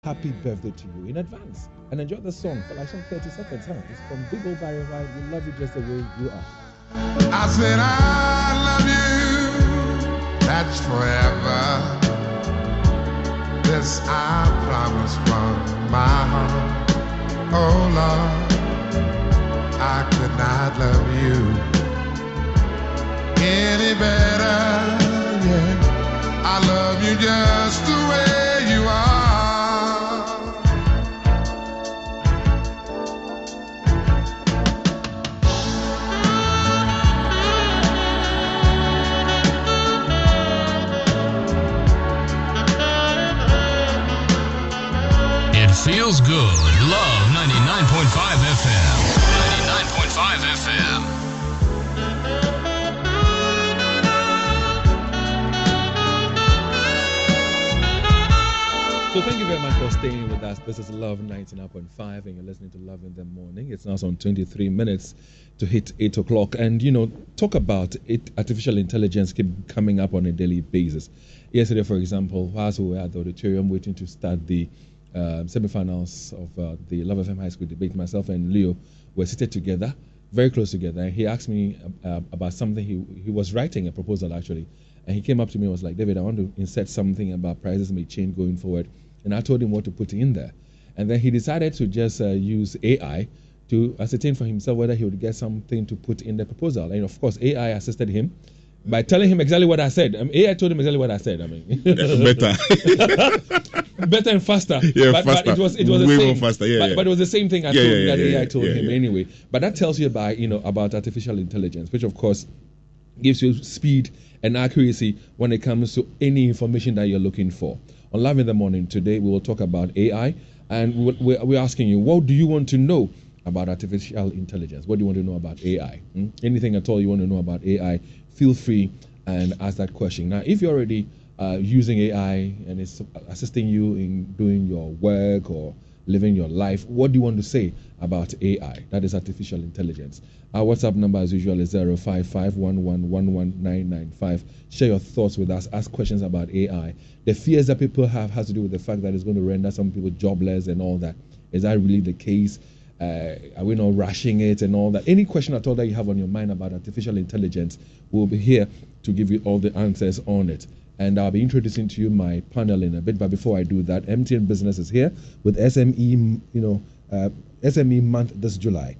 happy birthday to you in advance. And enjoy the song for like some 30 seconds, huh? It's from Big Ol' Barry White. We love you just the way you are. I said I love you, that's forever. This I promise from my heart. Oh Lord, I could not love you any better. Yeah, I love you just the way you are. Feels good. Love 99.5 FM. 99.5 FM. So thank you very much for staying with us. This is Love 99.5 and you're listening to Love in the Morning. It's now on 23 minutes to hit 8 o'clock. And, talk about it, artificial intelligence keep coming up on a daily basis. Yesterday, for example, whilst we were at the auditorium waiting to start the semi-finals of the Love FM High School debate, myself and Leo were seated together, very close together, and he asked me about something. He was writing a proposal, actually, and he came up to me and was like, David, I want to insert something about prices may change going forward, and I told him what to put in there. And then he decided to just use AI to ascertain for himself whether he would get something to put in the proposal. And of course, AI assisted him by telling him exactly what I said. AI told him exactly what I said. Better and faster. Yeah, but it was way the same. More faster. Yeah, but it was the same thing I told him that AI told him yeah. anyway. But that tells you about artificial intelligence, which of course gives you speed and accuracy when it comes to any information that you're looking for. On Love in the Morning today, we will talk about AI, and we're asking you, what do you want to know about artificial intelligence? What do you want to know about AI? Anything at all you want to know about AI, feel free and ask that question. Now, if you're already using AI and it's assisting you in doing your work or living your life, what do you want to say about AI? That is artificial intelligence. Our WhatsApp number as usual is 05511111995. Share your thoughts with us. Ask questions about AI. The fears that people have has to do with the fact that it's going to render some people jobless and all that. Is that really the case? Are we not rushing it and all that? Any question at all that you have on your mind about artificial intelligence, we'll be here to give you all the answers on it. And I'll be introducing to you my panel in a bit. But before I do that, MTN Business is here with SME, SME month this July.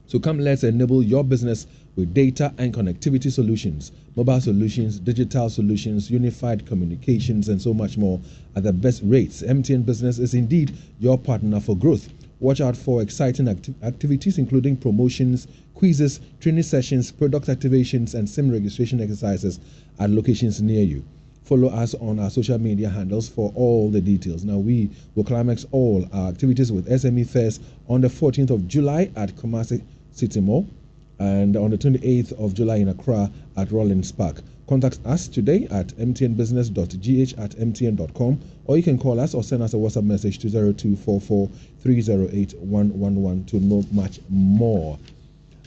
So come, let's enable your business with data and connectivity solutions, mobile solutions, digital solutions, unified communications, and so much more at the best rates. MTN Business is indeed your partner for growth. Watch out for exciting activities, including promotions, quizzes, training sessions, product activations, and SIM registration exercises at locations near you. Follow us on our social media handles for all the details. Now, we will climax all our activities with SME Fairs on the 14th of July at Kumasi City Mall and on the 28th of July in Accra at Rollins Park. Contact us today at mtnbusiness.gh@mtn.com, or you can call us or send us a WhatsApp message to 0244-308-111 to know much more.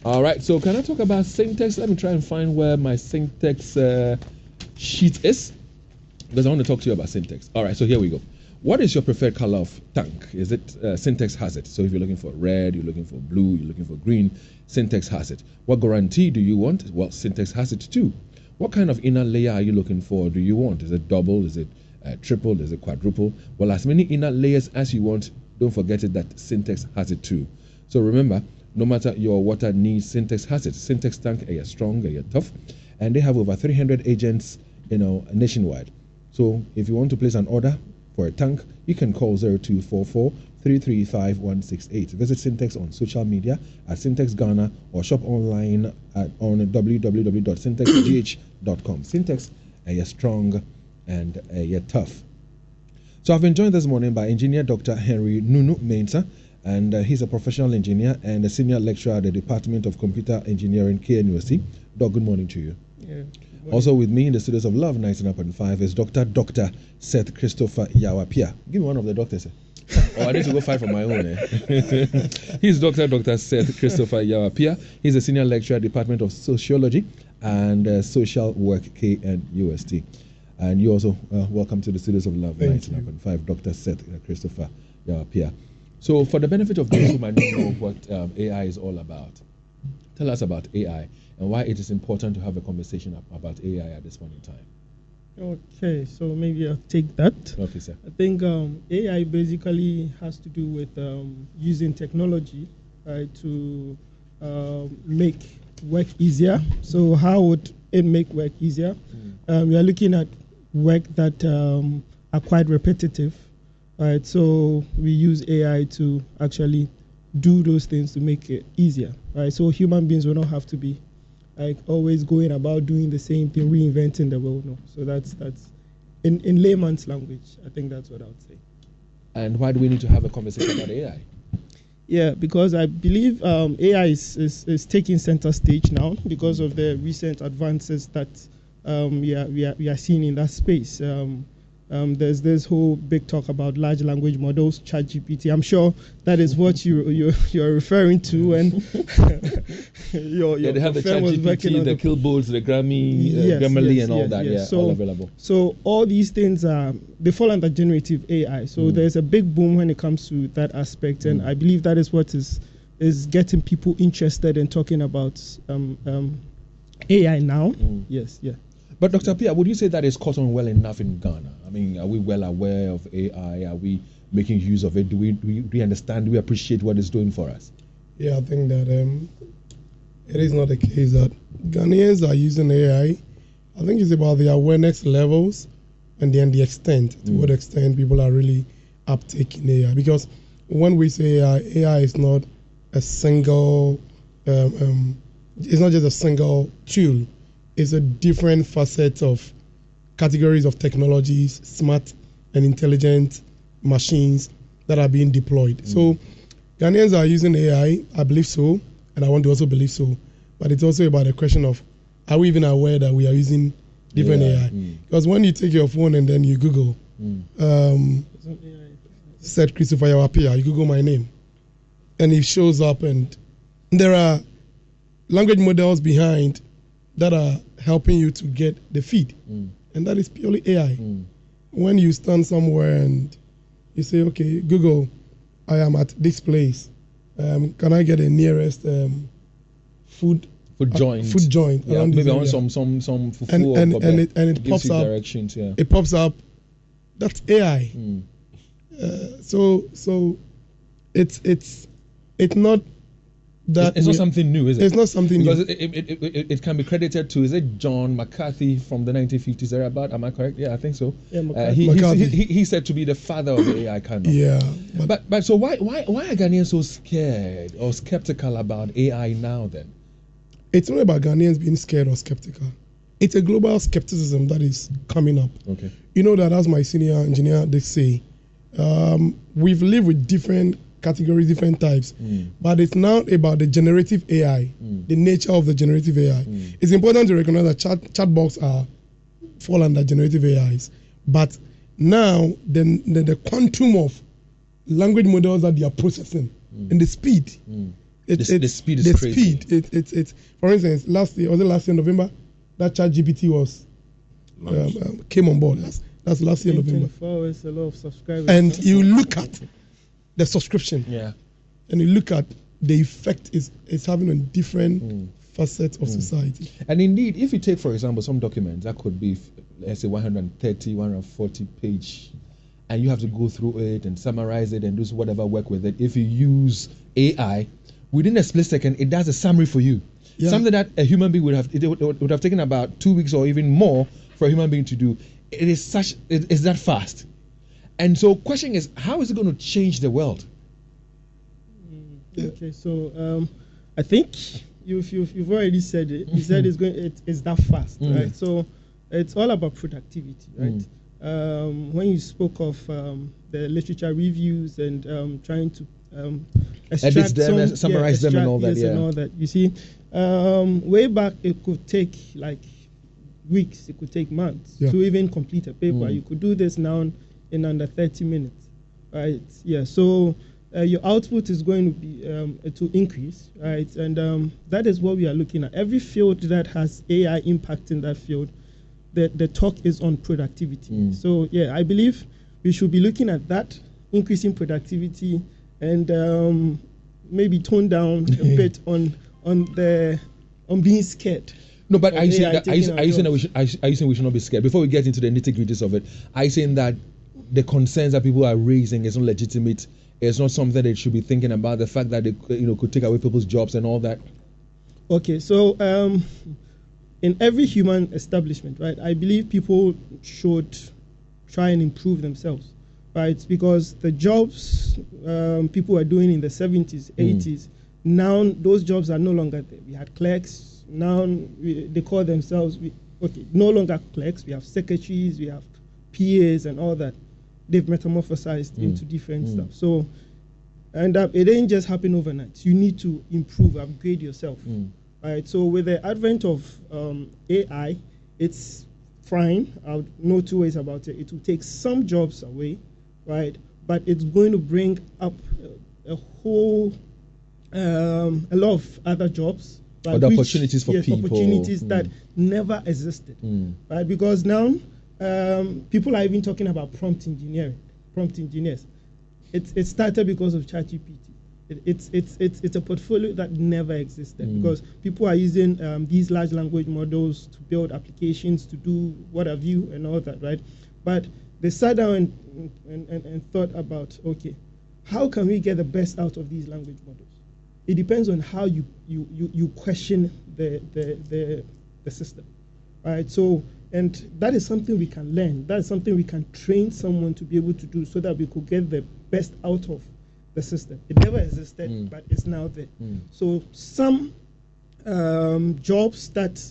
All right, so can I talk about Syntex? Let me try and find where my Syntex sheet is, because I want to talk to you about Syntex. All right, so here we go. What is your preferred color of tank? Is it Syntex has it? So if you're looking for red, you're looking for blue, you're looking for green, Syntex has it. What guarantee do you want? Well, Syntex has it too. What kind of inner layer are you looking for? Do you want? Is it double? Is it triple? Is it quadruple? Well, as many inner layers as you want, don't forget it that Syntex has it too. So remember, no matter your water needs, Syntex has it. Syntex tank are strong, are tough, and they have over 300 agents, nationwide. So if you want to place an order for a tank, you can call 0244-335-168. Visit Syntex on social media at Syntex Ghana or shop online on www.syntexgh.com. Syntex are strong and you're tough. So I've been joined this morning by engineer Dr. Henry Nunu Mensah, and he's a professional engineer and a senior lecturer at the Department of Computer Engineering, KNUST. Doc, good morning to you. Yeah. Also with me in the studios of Love 99.5 is Dr. Seth Christopher Yawapia. Give me one of the doctors. I need to go fight for my own. He's Dr. Seth Christopher Yawapia. He's a senior lecturer at the Department of Sociology and Social Work, KNUST. And you also welcome to the Studios of Love Thank 99.5, Dr. Seth Christopher Pierre. So, for the benefit of those who might not know what AI is all about, tell us about AI and why it is important to have a conversation about AI at this point in time. Okay, so maybe I'll take that. Okay, sir. I think AI basically has to do with using technology to make work easier. So how would it make work easier? We are looking at work that are quite repetitive. Right, so we use AI to actually do those things to make it easier. Right, so human beings will not have to be like always going about doing the same thing, reinventing the wheel. No, so that's in layman's language. I think that's what I would say. And why do we need to have a conversation about AI? Yeah, because I believe AI is taking center stage now because of the recent advances that we are seeing in that space. There's this whole big talk about large language models, ChatGPT. I'm sure that is what you're referring to, and they have the ChatGPT, the Killboards, the Grammarly, and all that. Yeah, so, all available. So all these things they fall under generative AI. So there's a big boom when it comes to that aspect, and I believe that is what is getting people interested in talking about AI now. Yes, yeah. But Dr. Pierre, would you say that is caught on well enough in Ghana? I mean, are we well aware of AI? Are we making use of it? Do we understand? Do we appreciate what it's doing for us? Yeah, I think that it is not the case that Ghanaians are using AI. I think it's about the awareness levels and then the extent, to what extent people are really uptaking AI. Because when we say AI is not a single, it's not just a single tool. It's a different facet of categories of technologies, smart and intelligent machines that are being deployed. So Ghanaians are using AI, I believe so, and I want to also believe so. But it's also about a question of, are we even aware that we are using different AI? Because when you take your phone and then you Google, Seth Christopher Pierre, you Google my name, and it shows up, and there are language models behind that are helping you to get the feed. And that is purely AI. When you stand somewhere and you say, okay, Google, I am at this place. Can I get the nearest food joint? Food joint. Yeah, maybe I want some fufu and it pops up. Directions, yeah. It pops up. That's AI. So it's not that it's not something new, is it? It's not something because new. It can be credited to, is it John McCarthy from the 1950s thereabout? Am I correct? Yeah, I think so. Yeah, he's said to be the father of the AI kind of. Yeah. But so why are Ghanaians so scared or skeptical about AI now then? It's not about Ghanaians being scared or skeptical. It's a global skepticism that is coming up. Okay. You know that as my senior engineer, they say, we've lived with different categories, different types, but it's now about the generative AI, the nature of the generative AI. It's important to recognize that chatbots fall under generative AIs, but now the quantum of language models that they are processing and the speed. The speed is crazy. It's for instance, last year November, that ChatGPT was came on board. That's last year November. 24 hours, a lot of subscribers. And you look at the subscription, and you look at the effect it's having on different facets of society. And indeed, if you take, for example, some documents that could be, let's say, 130, 140 page, and you have to go through it and summarize it and do whatever work with it. If you use AI, within a split second, it does a summary for you. Yeah. Something that a human being would have taken about 2 weeks or even more for a human being to do. It's that fast. And so, question is, how is it going to change the world? Okay, so I think you've already said it. You said it's that fast, right? So it's all about productivity, right? When you spoke of the literature reviews and trying to extract them, summarize them, and all that, and all that. You see, way back it could take like weeks, it could take months to even complete a paper. You could do this now in under 30 minutes, right? Yeah, so your output is going to be to increase, right? And that is what we are looking at. Every field that has AI impact in that field, the talk is on productivity. So yeah, I believe we should be looking at that, increasing productivity, and maybe tone down a bit on being scared. No, but are you saying AI that, are you saying that taking we should not be scared? Before we get into the nitty-gritties of it, are you saying that the concerns that people are raising is not legitimate? It's not something they should be thinking about, the fact that they could take away people's jobs and all that? Okay, so in every human establishment, right, I believe people should try and improve themselves, right? Because the jobs people were doing in the 70s, 80s, now those jobs are no longer there. We had clerks, now they call themselves, no longer clerks, we have secretaries, we have PAs and all that. They've metamorphosized into different stuff. So, and it didn't just happen overnight. You need to improve, upgrade yourself. Right. So with the advent of AI, it's fine. No two ways about it. It will take some jobs away, right? But it's going to bring up a whole, a lot of other jobs. Right, other opportunities for people. Opportunities that never existed, right? Because now people are even talking about prompt engineers. It started because of ChatGPT. It's a portfolio that never existed because people are using these large language models to build applications, to do what have you and all that, right? But they sat down and thought about, okay, how can we get the best out of these language models? It depends on how you question the system, right? So, and that is something we can learn. That is something we can train someone to be able to do so that we could get the best out of the system. It never existed, but it's now there. So some jobs that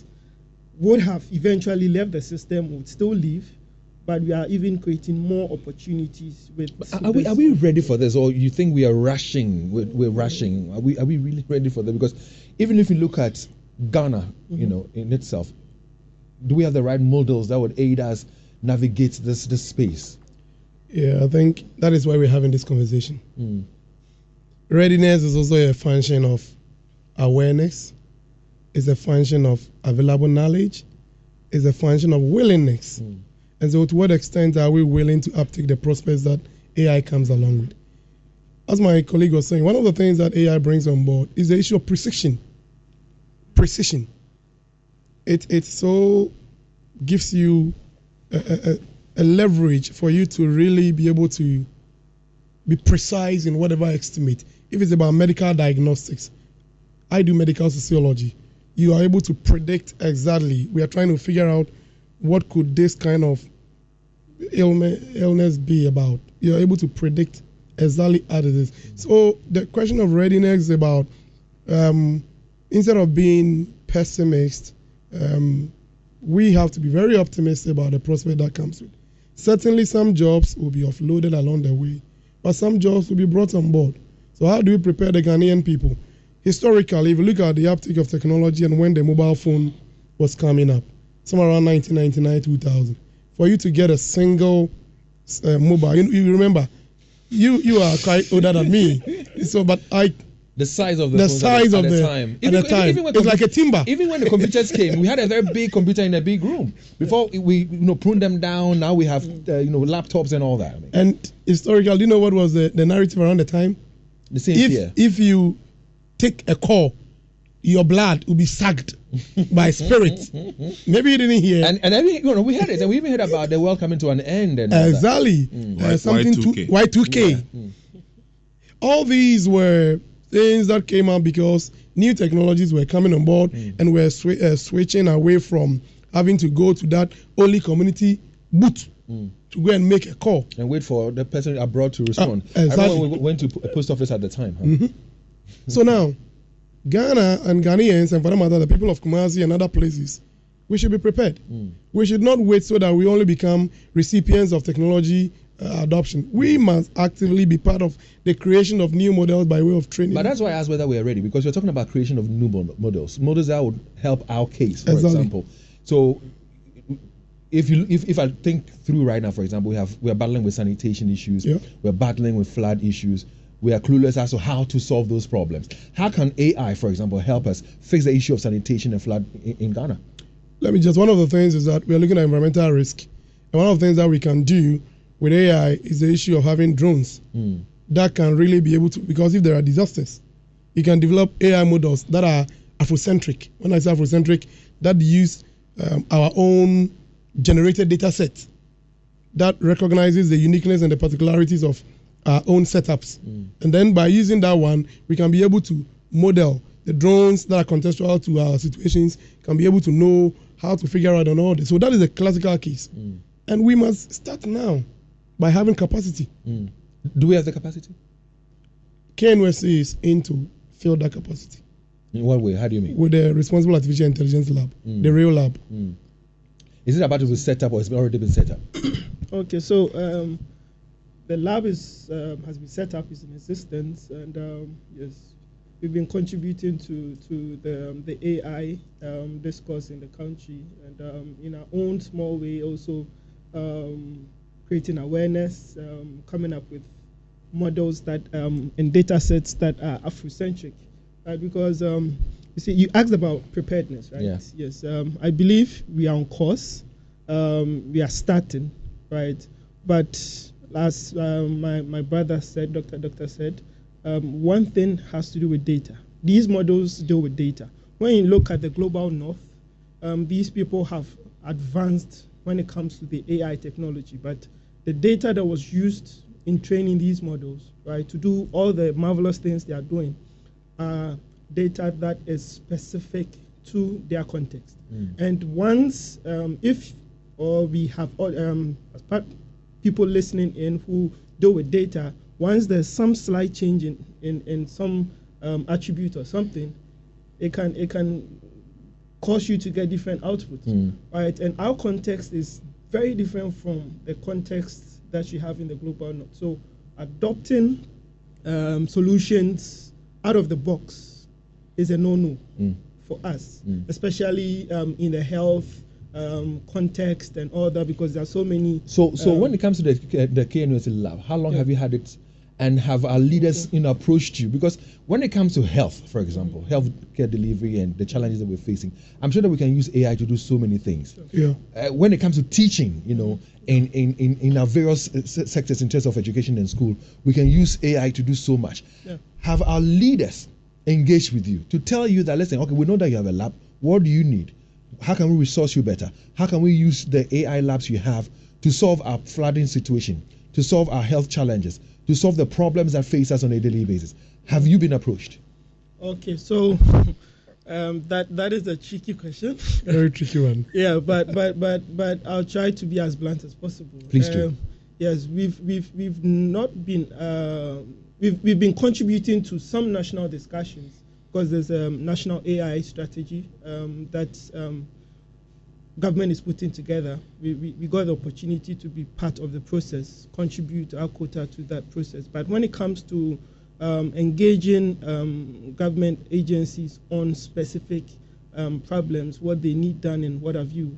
would have eventually left the system would still leave, but we are even creating more opportunities with. Are we ready for this, or you think we are rushing? We're rushing. Are we really ready for that? Because even if you look at Ghana, in itself, do we have the right models that would aid us navigate this space? Yeah, I think that is why we're having this conversation. Readiness is also a function of awareness. It's a function of available knowledge. It's a function of willingness. And so to what extent are we willing to uptake the prospects that AI comes along with? As my colleague was saying, one of the things that AI brings on board is the issue of precision. Precision. It so gives you a leverage for you to really be able to be precise in whatever estimate. If it's about medical diagnostics, I do medical sociology. You are able to predict exactly. We are trying to figure out what could this kind of illness be about. You're able to predict exactly how it is. So the question of readiness is about, instead of being pessimist, we have to be very optimistic about the prospect that comes with. Certainly some jobs will be offloaded along the way, but some jobs will be brought on board. So how do we prepare the Ghanaian people? Historically, if you look at the uptake of technology and when the mobile phone was coming up, somewhere around 1999, 2000, for you to get a single mobile, you remember, you are quite older than me, so but the size of the time. It's like a timber. Even when the computers came, we had a very big computer in a big room. Before we pruned them down, now we have laptops and all that. And historically, do you know what was the narrative around the time? The same fear. If you take a call, your blood will be sucked by spirits. Maybe you didn't hear. And we heard it, and we even heard about the world coming to an end. And exactly. Something Y2K. Yeah. All these were things that came out because new technologies were coming on board, and we're switching away from having to go to that only community booth to go and make a call and wait for the person abroad to respond. Exactly. I remember we went to a post office at the time. Huh? So now, Ghana and Ghanaians, and for that matter, the people of Kumasi and other places, we should be prepared. We should not wait so that we only become recipients of technology adoption. We must actively be part of the creation of new models by way of training. But that's why I asked whether we are ready, because we're talking about creation of new models that would help our case, for example. So if I think through right now, for example, we are battling with sanitation issues, we're battling with flood issues. We are clueless as to how to solve those problems. How can AI, for example, help us fix the issue of sanitation and flood in Ghana? Let me just, one of the things is that we are looking at environmental risk. And one of the things that we can do with AI is the issue of having drones that can really be able to, because if there are disasters, you can develop AI models that are Afrocentric. When I say Afrocentric, that use our own generated data set that recognizes the uniqueness and the particularities of our own setups. And then by using that one, we can be able to model the drones that are contextual to our situations, can be able to know how to figure out on all this. So that is a classical case. And we must start now by having capacity. Do we have the capacity? KNUST is into fill that capacity. In what way? How do you mean? With the Responsible Artificial Intelligence Lab, the real lab. Is it about to be set up or it's already been set up? Okay, so the lab is has been set up, is in existence, and yes, we've been contributing to the AI discourse in the country, and in our own small way also creating awareness, coming up with models that and data sets that are Afrocentric, because you see, you asked about preparedness, right? Yes. Yes. I believe we are on course. We are starting, right? But as my brother said, Doctor said, one thing has to do with data. These models deal with data. When you look at the global north, these people have advanced when it comes to the AI technology, but the data that was used in training these models, right, to do all the marvelous things they are doing, are data that is specific to their context. And once, if or we have people listening in who deal with data, once there's some slight change in some attribute or something, it can cause you to get different outputs, right? And our context is very different from the context that you have in the global north. So adopting solutions out of the box is a no-no for us, especially in the health context and all that, because there are so many. So when it comes to the KNUST lab, how long have you had it? And have our leaders approached you? Because when it comes to health, for example, healthcare delivery and the challenges that we're facing, I'm sure that we can use AI to do so many things. When it comes to teaching, in our various sectors in terms of education and school, we can use AI to do so much. Have our leaders engaged with you to tell you that, listen, okay, we know that you have a lab. What do you need? How can we resource you better? How can we use the AI labs you have to solve our flooding situation, to solve our health challenges, to solve the problems that face us on a daily basis? Have you been approached? Okay, so that is a tricky question. Very tricky one. Yeah, but I'll try to be as blunt as possible. Please do. Yes, we've not been we've been contributing to some national discussions, because there's a national AI strategy that government is putting together. We got the opportunity to be part of the process, contribute our quota to that process. But when it comes to engaging government agencies on specific problems, what they need done and what have you,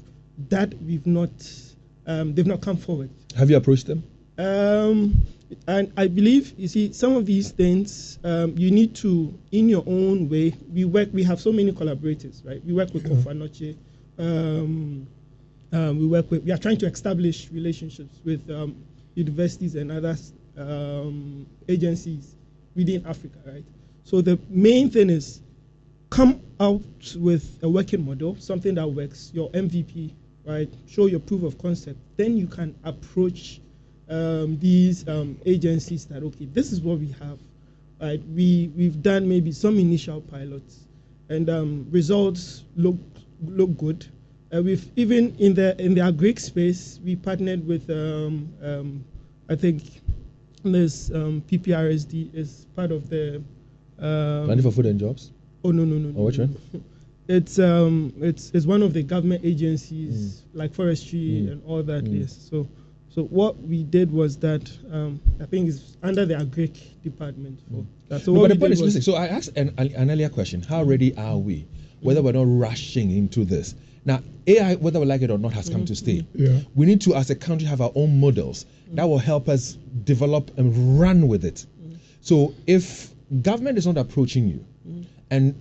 that they've not come forward. Have you approached them? And I believe, you see, some of these things you need to, in your own way. We have so many collaborators, right? We work with Kofanoche. We are trying to establish relationships with universities and other agencies within Africa, right? So the main thing is come out with a working model, something that works, your MVP, right? Show your proof of concept. Then you can approach these agencies that, okay, this is what we have, right? We've done maybe some initial pilots, and results look good. We've even in the agric space, we partnered with I think this PPRSD is part of the Planning for Food and Jobs. Oh no. Oh, which one? It's one of the government agencies like forestry and all that. Yes. So what we did was that I think it's under the agric department for that. So but the point is, listen. So I asked an earlier question: how ready are we? Whether we're not rushing into this. Now, AI, whether we like it or not, has come to stay. We need to, as a country, have our own models that will help us develop and run with it. So if government is not approaching you, and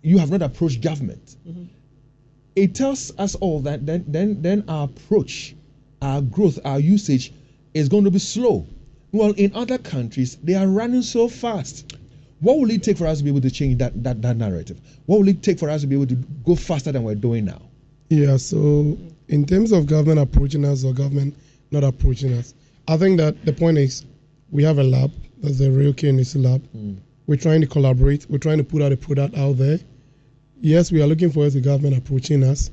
you have not approached government, it tells us all that then our approach, our growth, our usage is going to be slow. Well, in other countries, they are running so fast. What will it take for us to be able to change that narrative? What will it take for us to be able to go faster than we're doing now? Yeah, so in terms of government approaching us or government not approaching us, I think that the point is we have a lab, that's the Real KNUC lab. We're trying to collaborate. We're trying to put out a product out there. Yes, we are looking for the government approaching us.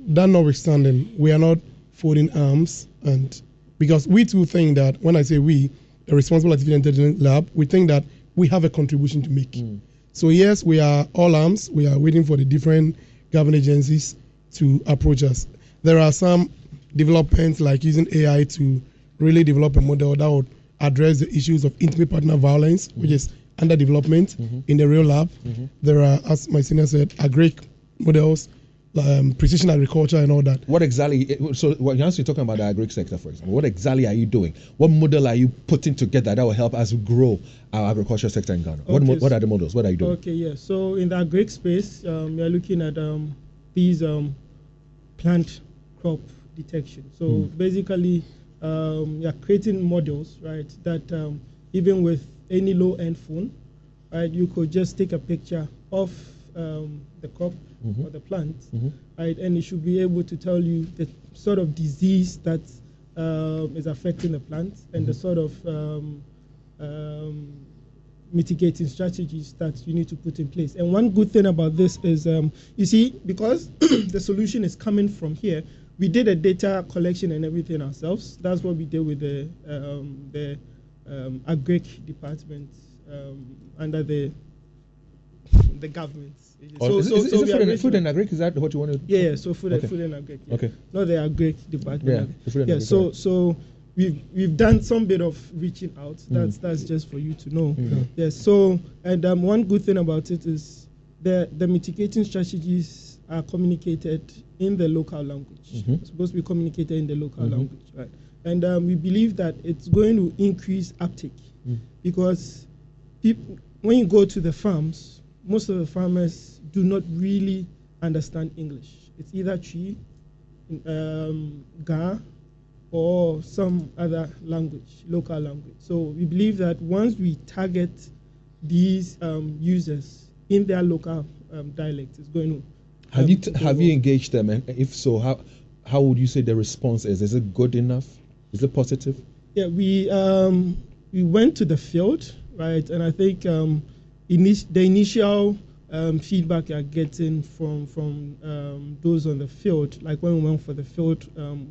That notwithstanding, we are not folding arms, and because we too think that when I say we, the Responsible Artificial Intelligence Lab, we think that we have a contribution to make. So yes, we are all arms. We are waiting for the different government agencies to approach us. There are some developments like using AI to really develop a model that would address the issues of intimate partner violence, which is under development in the Real lab. There are, as my senior said, agric models, precision agriculture and all that. What exactly, so when you're talking about the agric sector, for example, what exactly are you doing? What model are you putting together that will help us grow our agriculture sector in Ghana? Okay, what are the models? What are you doing? Okay, yeah. So in the agric space, we are looking at these plant crop detection. So basically, you are creating models, right, that even with any low-end phone, right, you could just take a picture of the crop or the plant, right, and it should be able to tell you the sort of disease that is affecting the plant and the sort of mitigating strategies that you need to put in place. And one good thing about this is, you see, because the solution is coming from here, we did a data collection and everything ourselves. That's what we did with the agric department under the government. Is it food and agric? Is that what you want to? Yeah. So food and agric. Yeah. Okay. Not the agric department. Yeah. Food and agric, So we've done some bit of reaching out. That's just for you to know. Yes. So and one good thing about it is the mitigating strategies are communicated in the local language. It's supposed to be communicated in the local language, right? And we believe that it's going to increase uptake because when you go to the farms, most of the farmers do not really understand English. It's either Twi, Ga, or some other language, local language. So we believe that once we target these users in their local dialect, it's going to. Have you engaged them, and if so, how would you say the response is? Is it good enough? Is it positive? Yeah, we went to the field, right, and I think the initial feedback you are getting from those on the field, like when we went for the field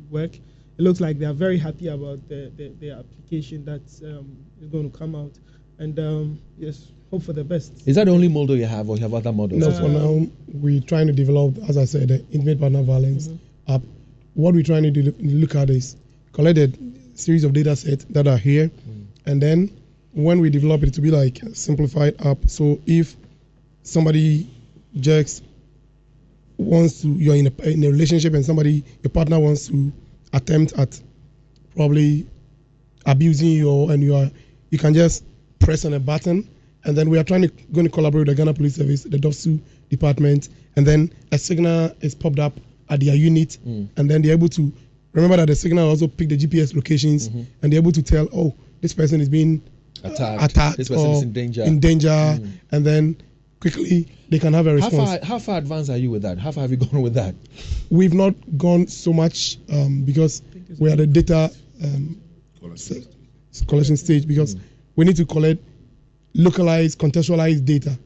work, it looks like they are very happy about the application that's going to come out, and yes, hope for the best. Is that the only model you have, or you have other models? No, for now we're trying to develop, as I said, the intimate partner violence app. What we're trying to do, look at is collect a series of data sets that are here, and then when we develop it to be like a simplified app. So if somebody just wants to, you're in a relationship and your partner wants to attempt at probably abusing you, and you can just press on a button, and then we are going to collaborate with the Ghana Police Service, the DOFSU department, and then a signal is popped up at their unit, and then they're able to remember that the signal also pick the GPS locations, and they're able to tell, oh, this person is being attacked this person or is in danger, and then quickly they can have a response. How far advanced are you with that? How far have you gone with that? We've not gone so much because we are at the data collection stage, because we need to collect localized, contextualized data,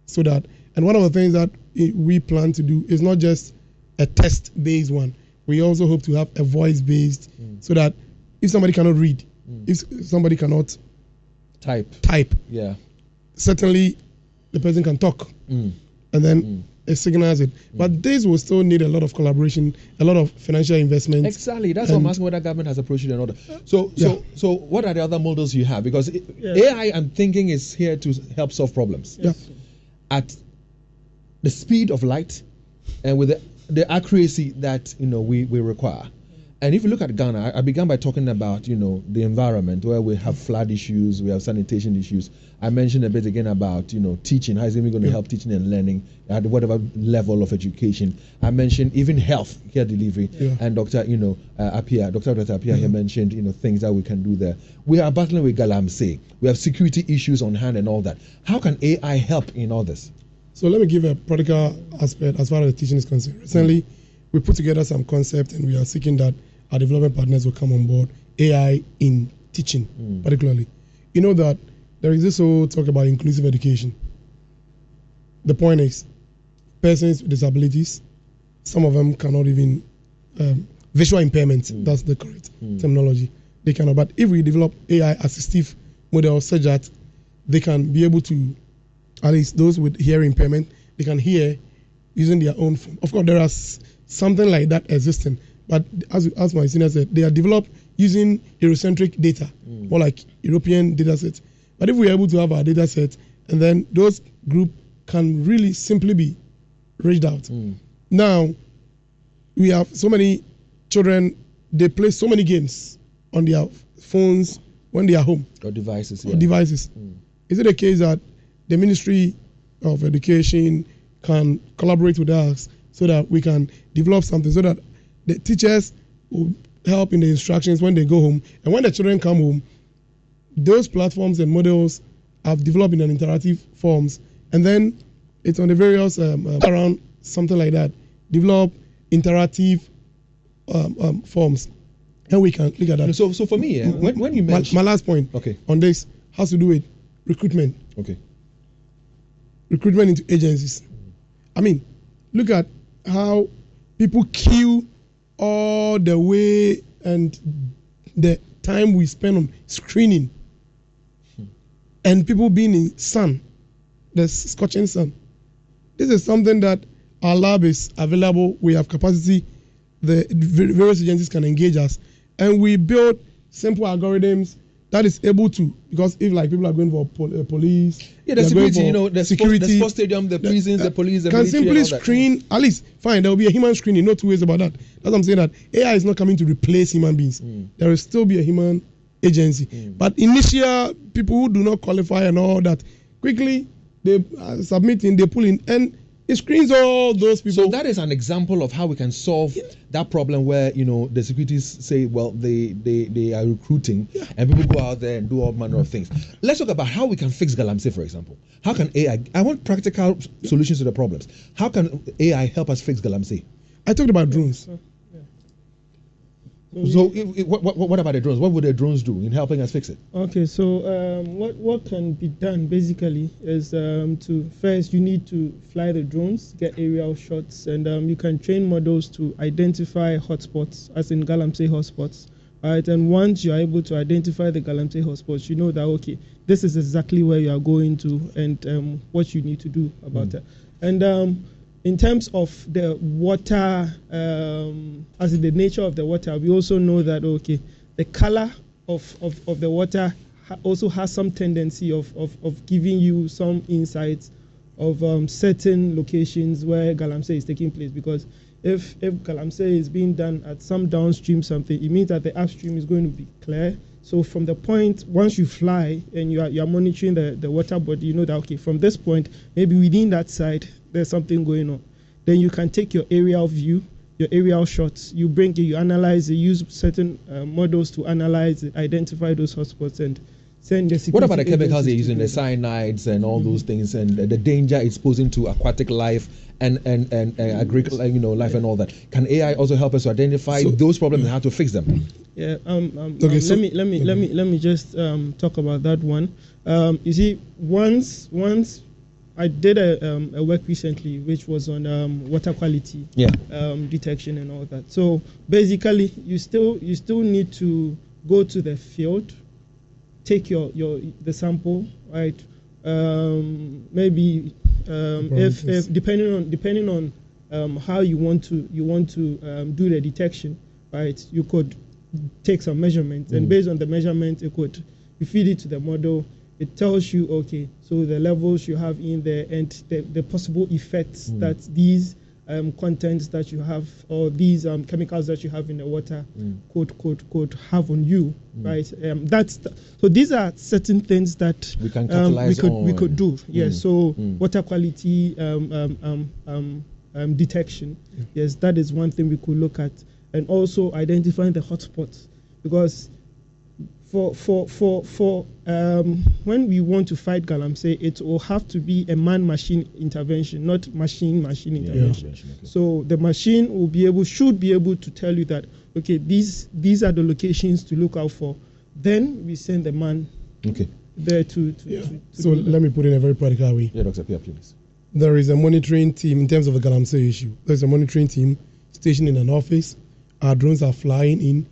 so that, and one of the things that we plan to do is not just a text-based one. We also hope to have a voice-based, so that if somebody cannot read, if somebody cannot type, yeah, certainly the person can talk, and then it signals it. But this will still need a lot of collaboration, a lot of financial investment. Exactly. That's what I'm asking, whether government has approached it or not. So what are the other models you have? Because AI, I'm thinking, is here to help solve problems at the speed of light and with the accuracy that we require. And if you look at Ghana, I began by talking about, the environment where we have flood issues, we have sanitation issues. I mentioned a bit again about, teaching, how is it going to help teaching and learning at whatever level of education. I mentioned even health care delivery, and Dr. Appiah here mentioned, things that we can do there. We are battling with Galamsey. We have security issues on hand and all that. How can AI help in all this? So let me give a practical aspect as far as the teaching is concerned. Recently, we put together some concept, and we are seeking that our development partners will come on board AI in teaching, particularly. You know that there is this whole talk about inclusive education. The point is, persons with disabilities, some of them cannot even, visual impairment, that's the correct terminology, they cannot. But if we develop AI assistive models such that they can be able to, at least those with hearing impairment, they can hear using their own phone. Of course, there are something like that existing, but as my senior said, they are developed using Eurocentric data, more like European data sets. But if we are able to have our data set, and then those group can really simply be reached out. Now, we have so many children, they play so many games on their phones when they are home. Or devices. Is it a case that the Ministry of Education can collaborate with us so that we can develop something so that the teachers will help in the instructions when they go home, and when the children come home, those platforms and models have developed in an interactive forms, and then it's on the various around something like that, develop interactive forms, and we can look at that. So for me, when you mentioned my last point on this has to do with recruitment. Recruitment into agencies. I mean, look at how people queue all the way and the time we spend on screening, and people being in sun, the scorching sun. This is something that our lab is available. We have capacity. The various agencies can engage us, and we build simple algorithms that is able to, because if like people are going for police, the security, the sports stadium, the prisons, the police, the can military, simply screen. At least fine, there will be a human screening. No two ways about that. That's what I'm saying, that AI is not coming to replace human beings. There will still be a human agency, but initial people who do not qualify and all that, quickly they submit in, they pull in, and it screens all those people. So that is an example of how we can solve that problem where, the securities say, well, they are recruiting and people go out there and do all manner of things. Let's talk about how we can fix Galamsey, for example. How can AI, I want practical solutions to the problems. How can AI help us fix Galamsey? I talked about drones. So what about the drones? What would the drones do in helping us fix it? Okay, so what can be done basically is to first you need to fly the drones, get aerial shots, and you can train models to identify hotspots, as in Galamsey hotspots. Right, and once you are able to identify the Galamsey hotspots, you know that okay, this is exactly where you are going to, and what you need to do about it. And in terms of the water, as in the nature of the water, we also know that okay, the color of the water also has some tendency of giving you some insights of certain locations where Galamsey is taking place. Because if Galamsey is being done at some downstream something, it means that the upstream is going to be clear. So from the point, once you fly and you are monitoring the water body, you know that okay, from this point, maybe within that side, there's something going on. Then you can take your aerial view, your aerial shots, you bring it, you analyze it, use certain models to analyze it, identify those hotspots, and send the security. What about the chemicals they're using, the cyanides and all those things, and the danger it's posing to aquatic life and agricultural, life and all that? Can AI also help us to identify those problems and how to fix them? Yeah. Let me just talk about that one. You see, once I did a work recently which was on water quality detection and all that. So basically, you still need to go to the field, take the sample, right? Maybe if depending on how you want to do the detection, right? You could take some measurements, and based on the measurement, you feed it to the model. It tells you, okay, so the levels you have in there and the possible effects that these contents that you have, or these chemicals that you have in the water could have on you, right? So these are certain things that we can capitalize we could do. Yes. So water quality detection. Yes, that is one thing we could look at, and also identifying the hotspots, because for when we want to fight galamsey, it will have to be a man-machine intervention, not machine-machine intervention. Okay. So the machine should be able to tell you that, okay, these are the locations to look out for. Then we send the man there to So let me put it in a very practical way. Yeah, Dr. Pierre, please. There is a monitoring team in terms of the galamsey issue. There's a monitoring team stationed in an office. Our drones are flying in,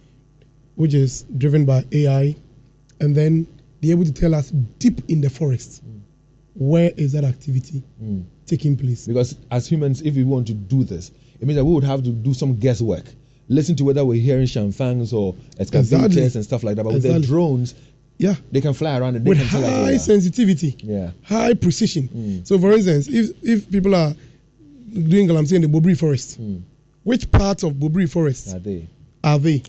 which is driven by AI, and then they're able to tell us deep in the forest where is that activity taking place. Because as humans, if we want to do this, it means that we would have to do some guesswork, listen to whether we're hearing shamfangs or excavators and stuff like that. But with the drones, they can fly around and they with can tell high sensitivity, high precision. So, for instance, if people are doing galamsey in the Bobri forest, which parts of Bobri forest are they?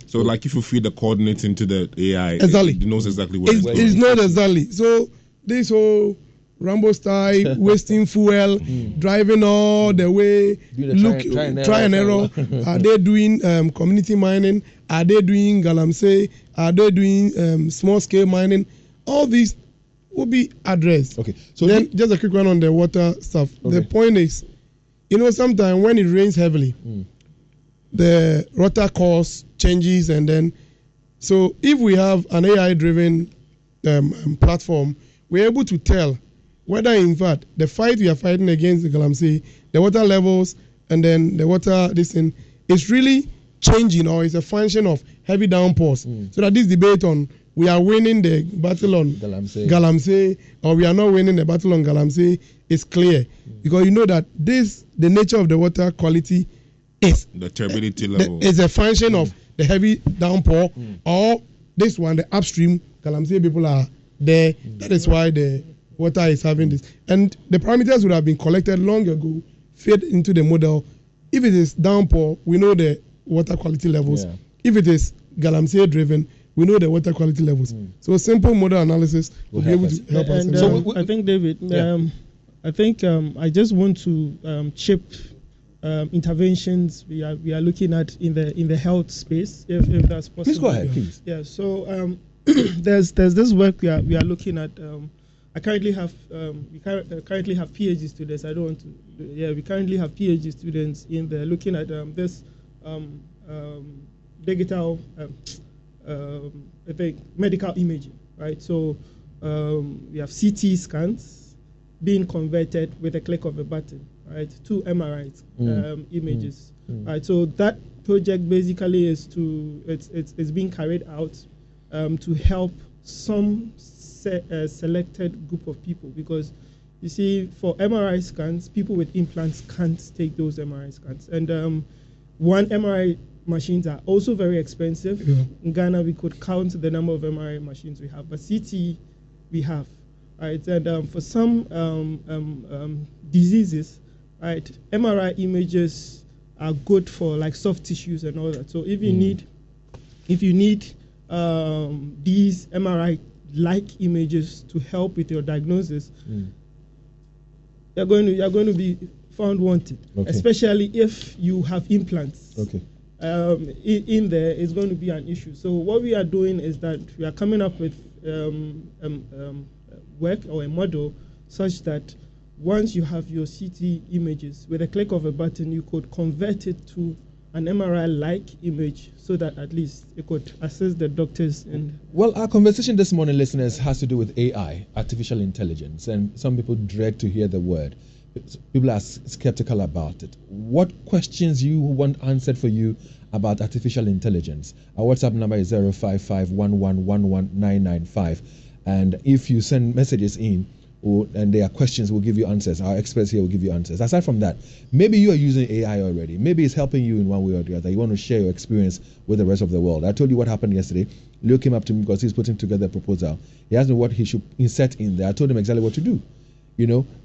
So, like, if you feed the coordinates into the AI, it knows exactly where it's not exactly. So, this whole Rambo style, wasting fuel, driving all the way, try and error. Are they doing community mining? Are they doing galamsey? Are they doing small scale mining? All these will be addressed. Okay. So then, just a quick one on the water stuff. Okay. The point is, sometimes when it rains heavily, the rotor course changes, and then so if we have an AI-driven platform, we're able to tell whether, in fact, the fight we are fighting against the galamsey, the water levels, and then the water, this thing, is really changing, or is a function of heavy downpours. So that this debate on we are winning the battle on galamsey, or we are not winning the battle on galamsey is clear, because you know that the nature of the water quality is the turbidity level is a function of the heavy downpour, or this one, the upstream galamsey people are there. That is why the water is having this, and the parameters would have been collected long ago, fed into the model. If it is downpour, we know the water quality levels. If it is galamsey driven, we know the water quality levels. So simple model analysis will be able to help us. And I think, David, I just want to chip interventions we are looking at in the health space, if that's possible. Please go ahead, please. Yeah. So there's this work we are looking at. I currently have we currently have PhD students. I don't want to. Yeah, we currently have PhD students in there looking at this digital, I think, medical imaging, right? So we have CT scans being converted with a click of a button, right, to MRI images, right? So that project basically is it's being carried out to help some selected group of people, because you see, for MRI scans, people with implants can't take those MRI scans, and one MRI machines are also very expensive. In Ghana, we could count the number of MRI machines we have, but CT we have, right? And for some diseases, right, MRI images are good for like soft tissues and all that. So if you need these MRI-like images to help with your diagnosis, you're going to be found wanted, especially if you have implants. In there, it's going to be an issue. So what we are doing is that we are coming up with work or a model such that once you have your CT images, with a click of a button, you could convert it to an MRI-like image, so that at least it could assist the doctors. And well, our conversation this morning, listeners, has to do with AI, artificial intelligence, and some people dread to hear the word. People are skeptical about it. What questions you want answered for you about artificial intelligence? Our WhatsApp number is 05511119995, and if you send messages in and there are questions, we'll give you answers. Our experts here will give you answers. Aside from that, maybe you are using AI already. Maybe it's helping you in one way or the other. You want to share your experience with the rest of the world. I told you what happened yesterday. Leo came up to me because he's putting together a proposal. He asked me what he should insert in there. I told him exactly what to do.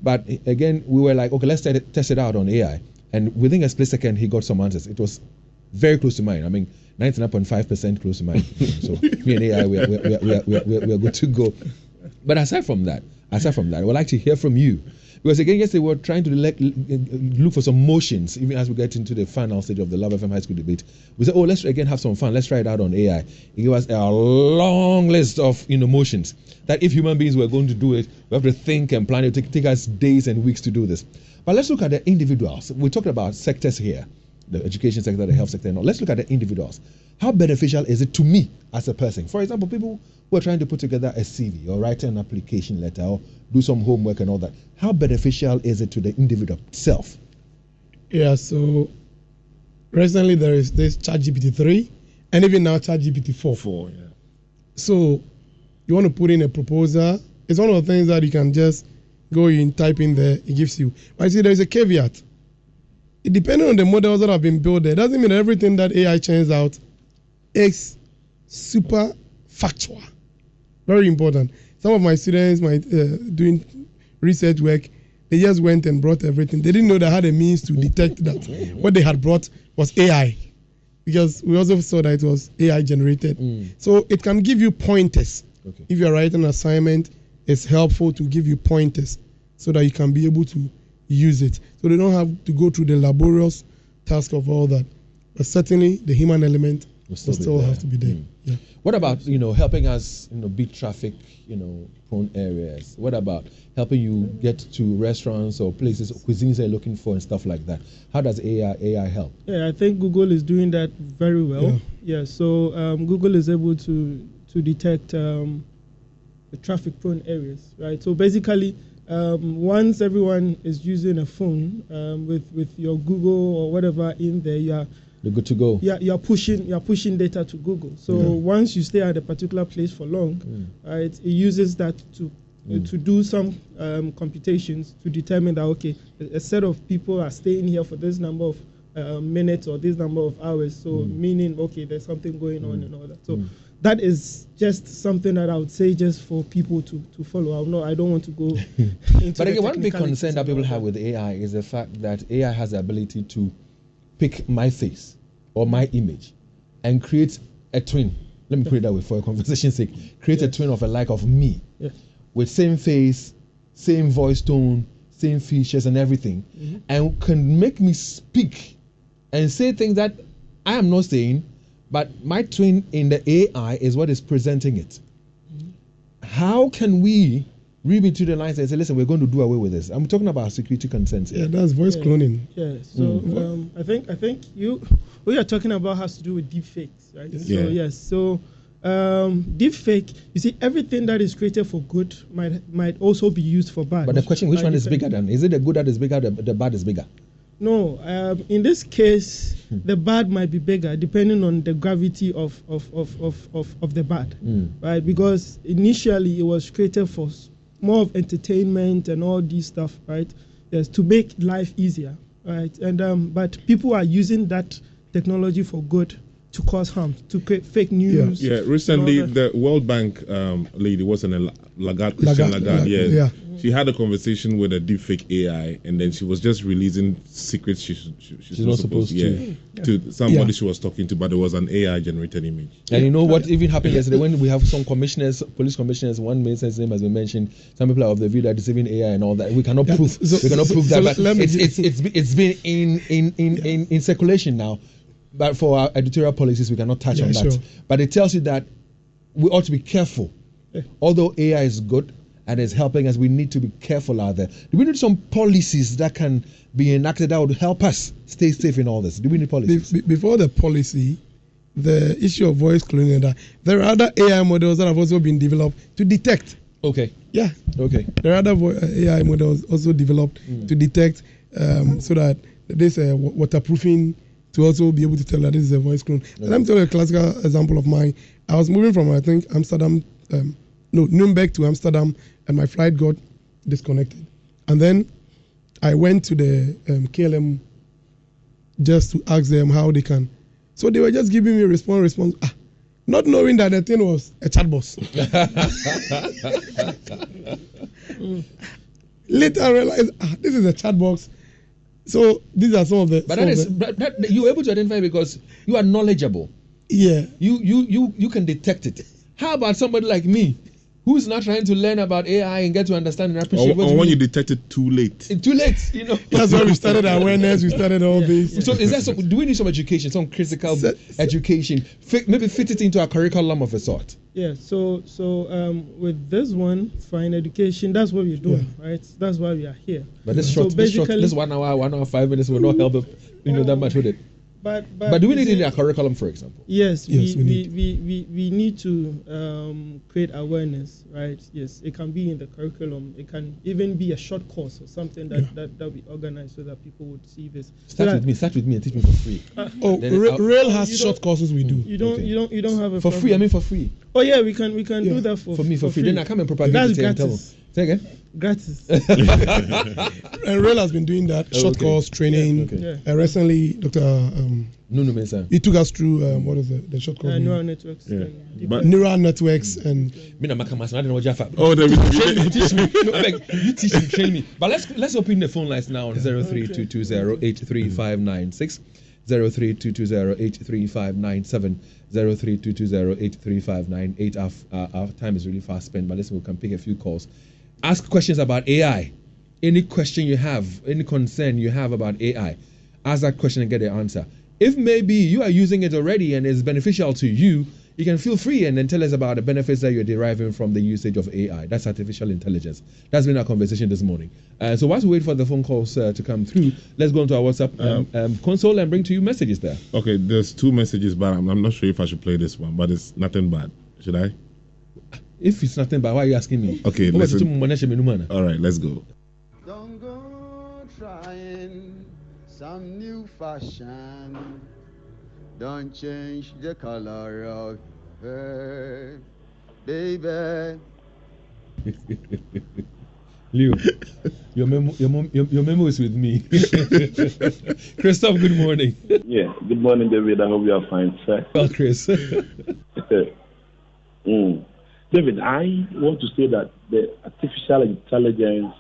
But again, we were like, okay, let's test it out on AI. and within a split second, he got some answers. It was very close to mine. I mean, 99.5% close to mine. So me and AI, we're good to go. But aside from that, I would like to hear from you. Because again, yesterday we were trying to look for some motions, even as we get into the final stage of the Love FM High School debate. We said, let's again have some fun. Let's try it out on AI. It gave us a long list of motions that if human beings were going to do it, we have to think and plan. It will take us days and weeks to do this. But let's look at the individuals. We talked about sectors here, the education sector, the health sector, and all. Let's look at the individuals. How beneficial is it to me as a person? For example, people who are trying to put together a CV or write an application letter or do some homework and all that. How beneficial is it to the individual itself? Yeah, so recently there is this ChatGPT 3 and even now ChatGPT 4. 4, yeah. So you want to put in a proposal. It's one of the things that you can just go in, type in there, it gives you. But you see, there is a caveat. It depending on the models that have been built there, doesn't mean everything that AI churns out is super factual. Very important. Some of my students doing research work, they just went and brought everything. They didn't know they had a means to detect that what they had brought was AI, because we also saw that it was AI generated. So it can give you pointers. Okay. If you're writing an assignment, it's helpful to give you pointers so that you can be able to use it. So they don't have to go through the laborious task of all that. But certainly the human element will still have to be there. Yeah. What about helping us beat traffic prone areas? What about helping you get to restaurants or places, cuisines you're looking for and stuff like that? How does AI help? Yeah, I think Google is doing that very well. Yeah, so Google is able to detect the traffic prone areas, right? So basically, once everyone is using a phone with your Google or whatever in there, you're good to go. Yeah, you're pushing data to Google. So once you stay at a particular place for long, right, it uses that to do some computations to determine that a set of people are staying here for this number of minutes or this number of hours. So meaning there's something going on and all that. So that is just something that I would say just for people to follow. I don't want to go into. But again, one big concern that people have with AI is the fact that AI has the ability to pick my face or my image and create a twin. Let me put it that way for a conversation's sake. Create a twin of a like of me with same face, same voice tone, same features and everything, and can make me speak and say things that I am not saying, but my twin in the AI is what is presenting it. How can we read between the lines and say, listen, we're going to do away with this? I'm talking about security concerns here. Yeah, that's voice cloning. Yeah, so I think what you're talking about has to do with deepfakes, right? Yeah. So yes, so deepfake, you see, everything that is created for good might also be used for bad. But the question, which one is bigger than? Is it the good that is bigger, the bad is bigger? No, in this case, the bad might be bigger depending on the gravity of the bad, right? Because initially it was created for more of entertainment and all these stuff, right? Yes, to make life easier, right? And but people are using that technology for good to cause harm, to create fake news. Yeah, recently the World Bank lady was in Christine Lagarde. Yeah. She had a conversation with a deepfake AI, and then she was just releasing secrets she's not supposed to somebody she was talking to, but it was an AI generated image. And you know what even happened yesterday when we have some commissioners, police commissioners, one person's name has been mentioned. Some people are of the view that it's even AI and all that. We cannot prove. We cannot prove that. But it's been in circulation now. But for our editorial policies, we cannot touch on that. Sure. But it tells you that we ought to be careful. Although AI is good and is helping us, we need to be careful out there. Do we need some policies that can be enacted that would help us stay safe in all this? Do we need policies? Before the policy, the issue of voice cloning, there are other AI models that have also been developed to detect. Okay. Yeah. Okay. There are other AI models also developed to detect so that there's a waterproofing to also be able to tell that this is a voice clone. Okay. Let me tell you a classical example of mine. I was moving from, I think, Nuremberg to Amsterdam, and my flight got disconnected. And then I went to the KLM just to ask them how they can. So they were just giving me a response, not knowing that the thing was a chatbot. Later I realized, this is a chatbot So these are some of the. But that you're able to identify because you are knowledgeable. Yeah. You can detect it. How about somebody like me, who's not trying to learn about AI and get to understand and appreciate or when you detect it too late. Too late, you know. That's why we started awareness. We started all this. So is that do we need some education, some critical education? Maybe fit it into a curriculum of a sort. Yeah. So with this one, fine education. That's what we're doing, right? That's why we are here. But this 1 hour, 5 minutes will not help that much with it. But do we need it in a curriculum, for example? Yes, we need to create awareness, right? Yes, it can be in the curriculum. It can even be a short course or something that we organize so that people would see this. Start with me and teach me for free. Rail has short courses we do. You don't have a for free. I mean for free. Oh yeah, we can do that for free. Then I come and propagate That's it and tell them. Say again. Gratis. And Rail has been doing that short course training. Recently, Dr. Nunu Mensah. He took us through what is the short course? Neural networks. Neural networks and. I don't know what Jaffa. Oh, there you teach me. You teach me, train me. But let's open the phone lines now on 03-220-83596, 03-220-83597, 03-220-83598. Our time is really fast spent, but listen, we can pick a few calls. Ask questions about AI. Any question you have, any concern you have about AI, ask that question and get the answer. If maybe you are using it already and it's beneficial to you, you can feel free and then tell us about the benefits that you're deriving from the usage of AI. That's artificial intelligence. That's been our conversation this morning. So whilst we wait for the phone calls to come through, let's go into our WhatsApp console and bring to you messages there. Okay, there's 2 messages, but I'm not sure if I should play this one, but it's nothing bad. Should I? If it's nothing bad, why are you asking me? Okay, listen. All right, let's go. Don't go trying some new fashion. Don't change the color of her, baby. Leo, your memo is with me. Christoph, good morning. Yeah, good morning, David. I hope you are fine, sir. Well, Chris. David, I want to say that the artificial intelligence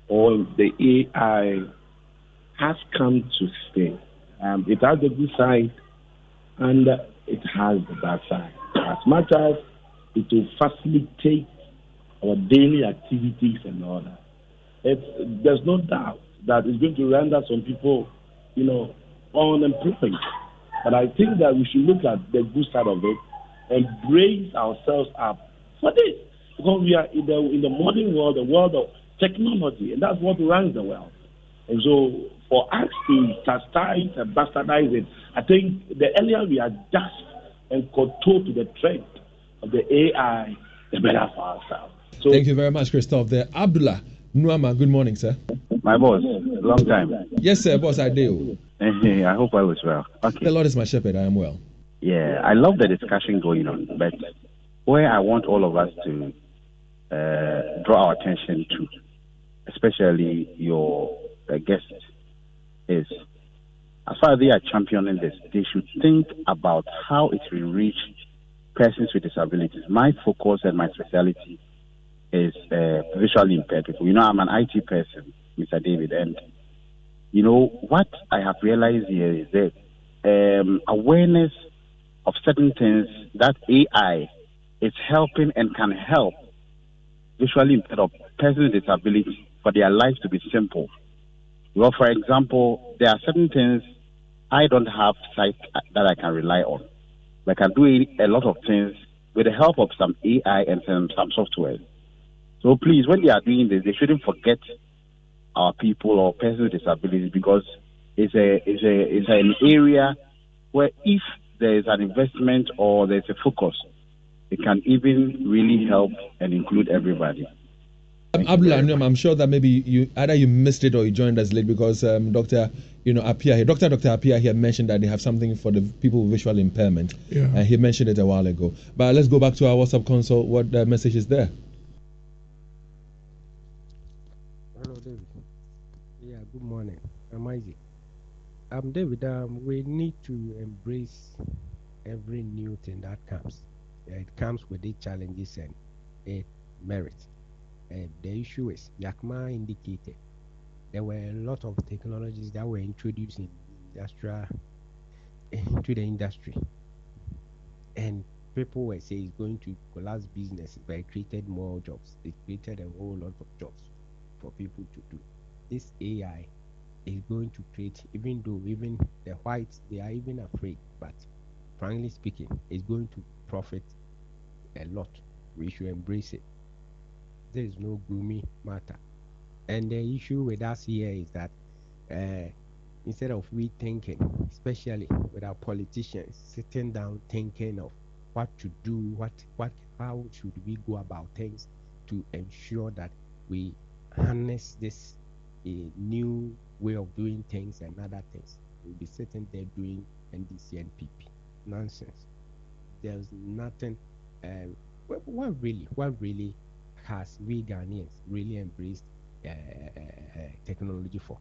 or the AI has come to stay. It has the good side and it has the bad side. As much as it will facilitate our daily activities and all that, there's no doubt that it's going to render some people, unemployed. But I think that we should look at the good side of it and brace ourselves up for this, because we are in the modern world, the world of technology, and that's what runs the world. And so, for us to chastise and bastardize it, I think the earlier we adjust and control to the trend of the AI, the better for ourselves. So, thank you very much, Christoph. The Abdullah Nuama, good morning, sir. My boss, long time. Yes, sir, boss, I do. I hope I was well. Okay. The Lord is my shepherd, I am well. Yeah, I love the discussion going on, but where I want all of us to draw our attention to, especially your guests, is as far as they are championing this, they should think about how it will reach persons with disabilities. My focus and my specialty is visually impaired people. I'm an IT person, Mr. David, and what I have realized here is that awareness of certain things that AI is helping and can help visually impaired or persons with disabilities for their lives to be simple. Well, for example, there are certain things I don't have sight that I can rely on. I can do a lot of things with the help of some AI and some software. So please, when they are doing this, they shouldn't forget our people or persons with disabilities, because it's an area where if there is an investment or there's a focus, it can even really help and include everybody. Abdullah, I'm sure that maybe you missed it or you joined us late, because Dr. Appiah here, Dr. Appiah here mentioned that they have something for the people with visual impairment. Yeah. And he mentioned it a while ago. But let's go back to our WhatsApp console. What message is there? Hello, David. Yeah, good morning. I'm Isaac. David, we need to embrace every new thing that comes. It comes with its challenges and its merits. The issue is, Yakma indicated, there were a lot of technologies that were introduced into the industry, and people were saying it's going to collapse business, but it created more jobs. It created a whole lot of jobs for people to do. This AI is going to create, even though even the whites, they are even afraid, but frankly speaking, it's going to profit a lot. We should embrace it. There is no gloomy matter. And the issue with us here is that instead of we thinking, especially with our politicians, sitting down thinking of what to do, how should we go about things to ensure that we harness this new way of doing things and other things. We'll be sitting there doing NDC and PP nonsense. There's nothing. What really has we Ghanaians really embraced technology for?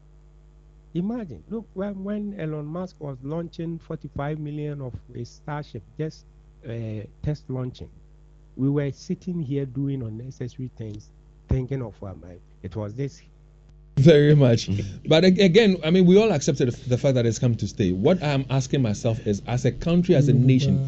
Imagine, look, when Elon Musk was launching 45 million of a Starship, just test launching, we were sitting here doing unnecessary things, thinking of it was this. Very much. But again, I mean, we all accepted the fact that it's come to stay. What I'm asking myself is, as a country, as a nation,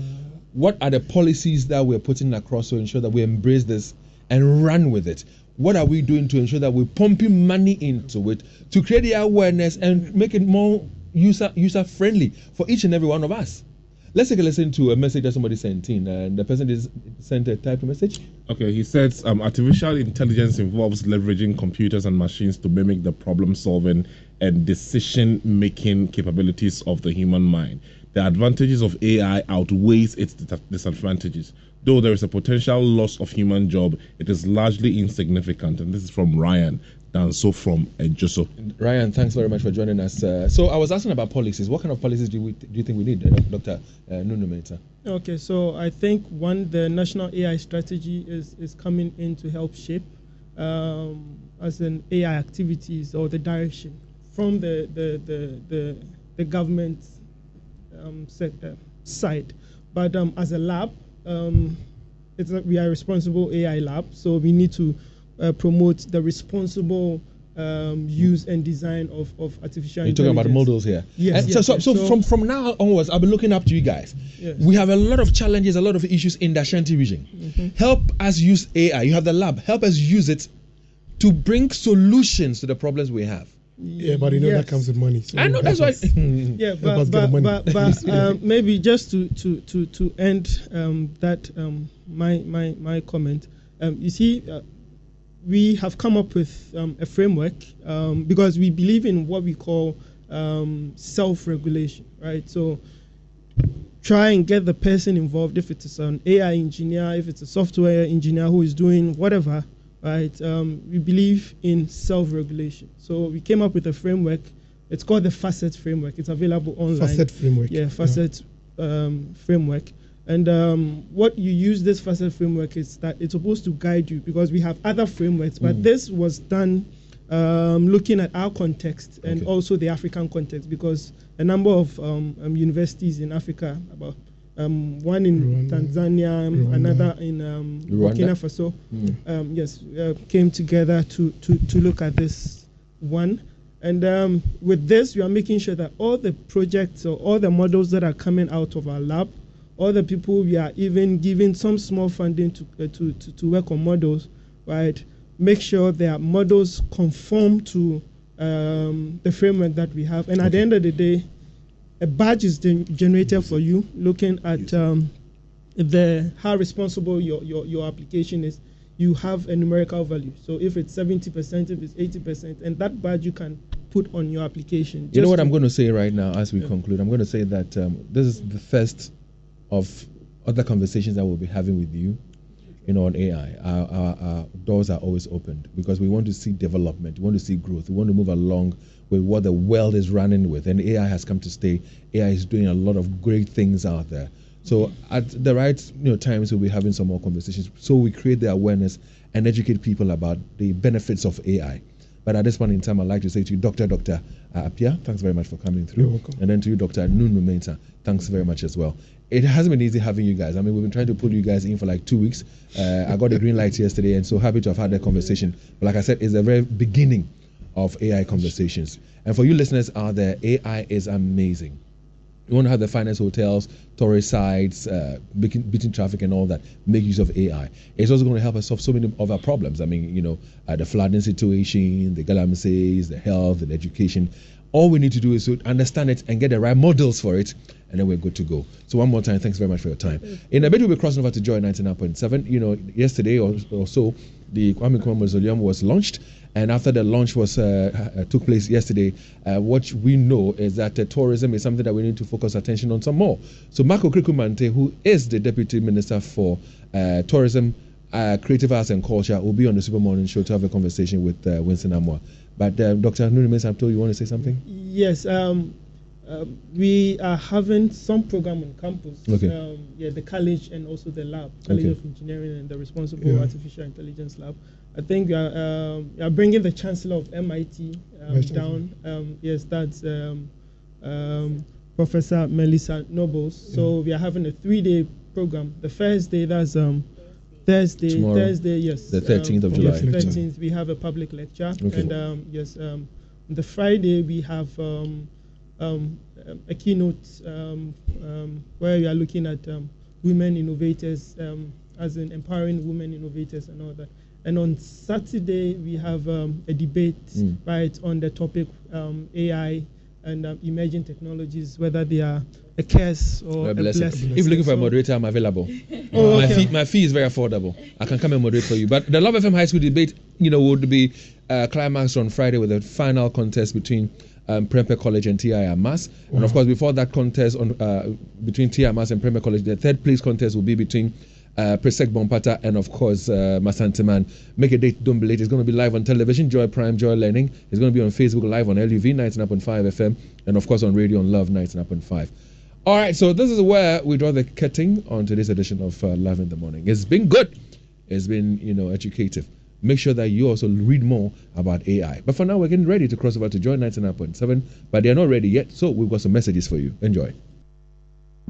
what are the policies that we're putting across to ensure that we embrace this and run with it? What are we doing to ensure that we're pumping money into it to create the awareness and make it more user friendly for each and every one of us? Let's take a listen to a message that somebody sent in. And the person sent a typed message. Okay, he says artificial intelligence involves leveraging computers and machines to mimic the problem-solving and decision-making capabilities of the human mind. The advantages of AI outweighs its disadvantages. Though there is a potential loss of human job, it is largely insignificant. And this is from Ryan Danso from Ejoso. Ryan, thanks very much for joining us. So I was asking about policies. What kind of policies do you think we need, Dr. Nunu Mensah? Okay, so I think the national AI strategy is coming in to help shape as an AI activities or the direction from the government sector side. But as a lab, we are a responsible AI lab, so we need to promote the responsible use and design of artificial intelligence. You're talking about models here. Yes. So from now onwards, I'll be looking up to you guys. Yes. We have a lot of challenges, a lot of issues in the Ashanti region. Mm-hmm. Help us use AI. You have the lab. Help us use it to bring solutions to the problems we have. Yeah, but that comes with money. So I know that's why. Yeah, but maybe just to end that my comment. You see, we have come up with a framework because we believe in what we call self-regulation, right? So try and get the person involved. If it's an AI engineer, if it's a software engineer who is doing whatever, right? We believe in self-regulation. So we came up with a framework. It's called the Facet framework. It's available online. Facet framework. Yeah, Facet framework. And what you use this Facet framework is that it's supposed to guide you, because we have other frameworks, but this was done looking at our context and also the African context, because a number of universities in Africa, about one in Tanzania, another in Burkina Faso, came together to look at this one. And with this, we are making sure that all the projects or all the models that are coming out of our lab, all the people we are even giving some small funding to work on models, right? Make sure their models conform to the framework that we have. And at the end of the day, a badge is generated for you, looking at how responsible your application is. You have a numerical value. So if it's 70%, if it's 80%, and that badge you can put on your application. You know what I'm going to say right now as we conclude? I'm going to say that this is the first of other conversations that we'll be having with you, on AI. Our doors are always opened because we want to see development, we want to see growth, we want to move along with what the world is running with, and AI has come to stay. AI is doing a lot of great things out there. So at the right times, we'll be having some more conversations, so we create the awareness and educate people about the benefits of AI. But at this point in time, I'd like to say to you, Dr. Appiah, thanks very much for coming through. You're welcome. And then to you, Dr. Nunu Mensah, thanks very much as well. It hasn't been easy having you guys. I mean, we've been trying to pull you guys in for like 2 weeks. I got the green light yesterday, and so happy to have had that conversation. But like I said, it's the very beginning of AI conversations. And for you listeners out there, AI is amazing. You want to have the finest hotels, tourist sites, beating traffic and all that, make use of AI. It's also going to help us solve so many other problems. I mean, the flooding situation, the galamseys, the health, the education. All we need to do is to understand it and get the right models for it, and then we're good to go. So one more time, thanks very much for your time. In a bit, we'll be crossing over to Joy 99.7. Yesterday or so, the Kwame Nkrumah Mausoleum was launched. And after the launch was took place yesterday, what we know is that tourism is something that we need to focus attention on some more. So Marco Krikumante, who is the Deputy Minister for Tourism, Creative Arts and Culture, will be on the Super Morning Show to have a conversation with Winston Amoah. But Dr. Nunes, I'm told you want to say something? Yes. We are having some program on campus. Okay. The college and also the lab, College of Engineering and the Responsible Artificial Intelligence Lab. I think we are bringing the Chancellor of MIT down. Yes, that's Professor Melissa Nobles. So we are having a 3-day program. The first day, that's Thursday. Tomorrow, Thursday, yes. The 13th of July. 13th, we have a public lecture. Okay. And the Friday, we have a keynote where we are looking at women innovators, as in empowering women innovators and all that. And on Saturday, we have a debate right on the topic AI and emerging technologies, whether they are a curse or a blessing. If you're looking for a moderator, I'm available. My fee is very affordable. I can come and moderate for you. But the Love FM High School debate, would be climaxed on Friday with a final contest between Prempeh College and TI Amas. And of course, before that contest between TI Amas and Prempeh College, the third place contest will be between Presec Bompata and of course Masanteman. Make a date, don't be late. It's going to be live on television, Joy Prime, Joy Learning. It's going to be on Facebook Live on LUV 99.5 FM and of course on radio on Love 99.5. All right, so this is where we draw the curtain on today's edition of Love in the Morning. It's been good. It's been educative. Make sure that you also read more about AI. But for now, we're getting ready to cross over to Joy 99.7, but they're not ready yet, so we've got some messages for you. Enjoy.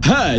Hi.